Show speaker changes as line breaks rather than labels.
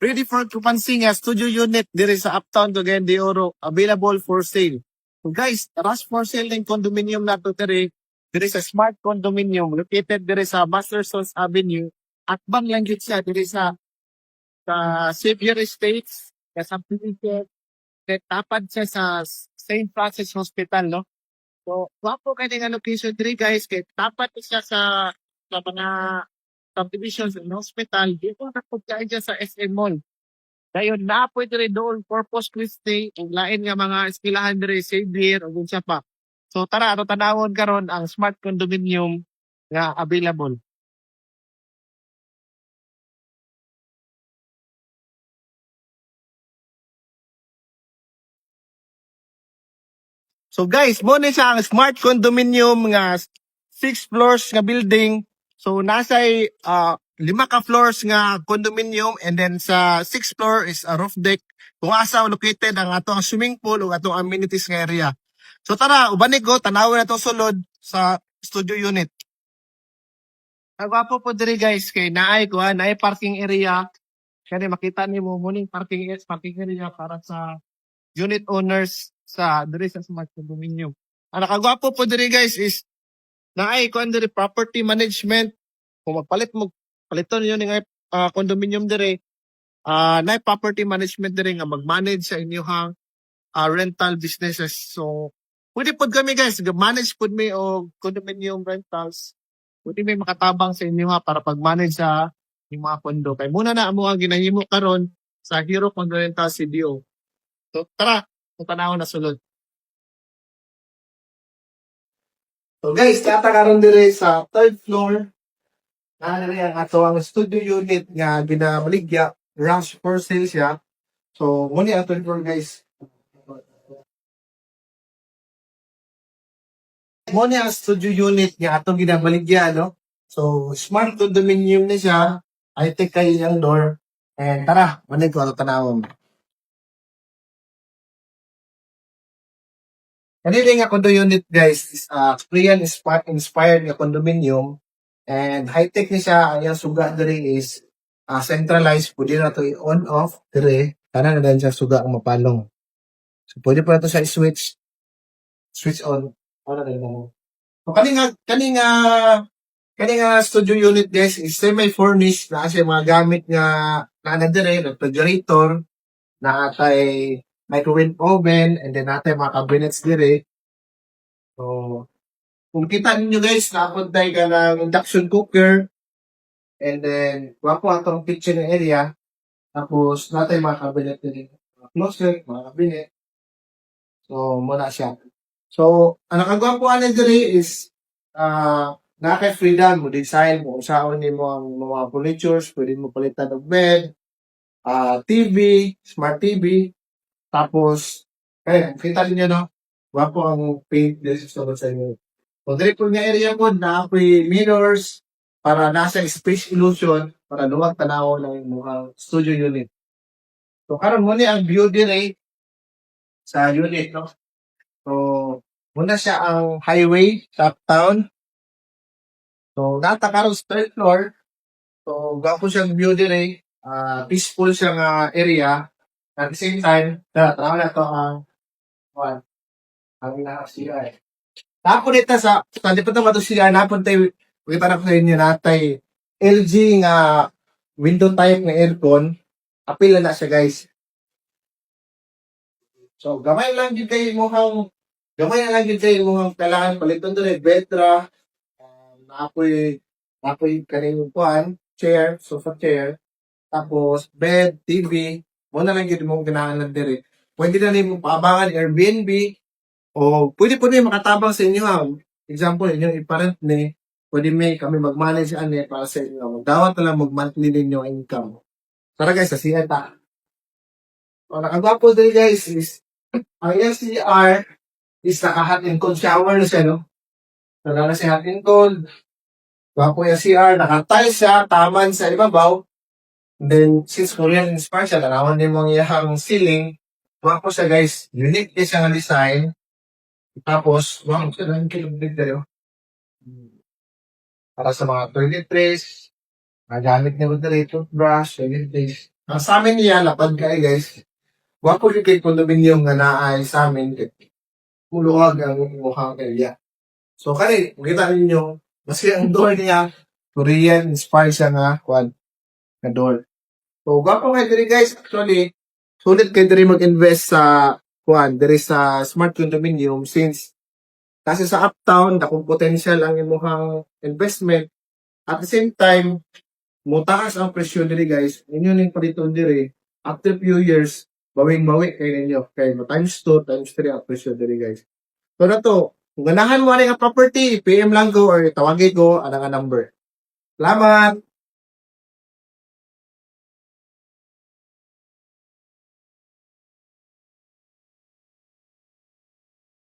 ready for occupancy nga studio unit diri sa Uptown Cagayan de Oro, available for sale. So guys, rush for sale ng condominium nato diri sa Smart Condominium located diri sa Master Sons Avenue. Akbang lang gid siya diri sa Xavier Estates, sa Pilipinas, tapad siya sa St. Francis Hospital, no? So, wapo kay nga location diri guys, kay tapat siya sa mga subdivisions ng hospital, dito na po kayo dyan sa SM Mall. Dayon na po ito rin doon, Corpus Christi, ang lain nga mga eskwelahan diri, Xavier, o kung siya pa. So tara, ato tanawon karon ang smart condominium nga available. So guys, mo ni siya ang smart condominium nga 6 floors nga building. So nasa 5 ka floors nga condominium, and then sa 6th floor is a roof deck. Kung asa located ang atong swimming pool o atong amenities nga area. So tara, ubanig ko, tanawin na itong sulod sa studio unit. Ang gwapo po diri guys, kay naay parking area. Kaya makita niyo mo muning parking area para sa unit owners sa diri sa smart condominium. Ang nakagwapo po diri guys is naay kuan diri property management. Kung magpalit mo paliton niyo ning condominium diri, naay property management diri nga mag-manage sa inyong rental businesses. So pwede pod kami guys, manage pod mi og condominium rentals. Pwede may makatabang sa inyo para pag-manage sa yung mga kondo. Kay muna na amo ang ginahimo karon sa Hero Condo Rental CDO. So tara, kung tanawon na sulod. So guys, kata karon dire sa 3rd floor. Diri ang ato ang studio unit nga ginamaligya, rush for sale siya. So muni ang 3rd floor guys. Muni ang studio unit nga atong ginamaligya, no? So smart condominium ni siya. High-tech kayo yung door. And tara, muni ko ato tanawon. Kanina nga condo unit guys is Korean inspired nga condominium, and high-tech ni siya. Ang iyang suga diri is centralized. Pwede na ito i-on off diri. Tanan na din siya suga ang mapalong. So pwede pa na ito siya switch on. Ano na din mo. So kaninga studio unit guys is semi-furnished na siya mga gamit nga na diri, refrigerator, na atay microwave oven, and then natay mga cabinets dire. So, kung kita ninyo guys, napuntay ka ng induction cooker, and then wapo atong kitchen area, tapos natay mga cabinet dire, mga closet, mga cabinet. So, muna siya. So, ang nakagwapo ano dire is nakay freedom mo design mo usaon nimo ang mga furnitures, pwede mo palitan og bed, TV, smart TV. Tapos, kita niyo no, wapo ang paint dito sa inyo. So, diri po nga area mo na ako'y mirrors para nasa space illusion para luwag tanaw ng mga studio unit. So, karon mo ni ang view dire sa unit, no? So, muna siya ang highway sa uptown. So, nata karon sa 3rd floor. So, gwapo siyang view dire. Peaceful siyang area. At the same time, tanaw na to ang CR. Tapos dito sa di pa ito matusiya, napon tayo, kita na ko sa inyo natay LG nga window type ng aircon. Apil na siya guys. So, gamay na lang yun kayo mukhang kailangan palitan doon bedra, napoy kanino puan, chair, sofa chair, tapos bed, TV, muna lang yun mong ganahan dire. Pwede na rin mong paabangan Airbnb, o pwede po rin makatabang sa inyo ha. Example, inyong iparent ni, pwede may kami mag-manage para sa inyo. Magdawat na lang mag-monthly ninyo income. Tara guys, sa CR ta. O, nakagwapo din guys is, ang CR is naka-hot and cold shower na siya, no? Naka na si hot and cold. Gwapo yung CR, naka-tiles siya, taman sa ibabaw. And then, since Korean inspired siya, tanawan din mong iyang ceiling. Gwapo siya guys, unique din siya nga design. Tapos, wow, siya lang kilobig tayo. Para sa mga toiletries, mga gamit niya ko dito, toothbrush, toiletries. Sa amin niya, lapad kay guys. Wapo yung kay condominium nga naay sa amin. Puluwag ang mukhang area. So, kani, makita ninyo, maski ang door niya, Korean, inspired siya nga, kwan, na door. So, gwapo nga diri guys, actually, sulit kayo diri mag-invest sa, kwan, diri sa smart condominium since, kasi sa uptown, dakong potential ang imuhang investment. At the same time, mutaas ang presyo diri guys, inyo ning paliton diri, after few years, bawing-bawi kay ninyo. Kay times 2, times 3 ang presyo diri guys. So na to, kung ganahan mo nga property, PM lang ko or tawagin ko, anang number. Salamat!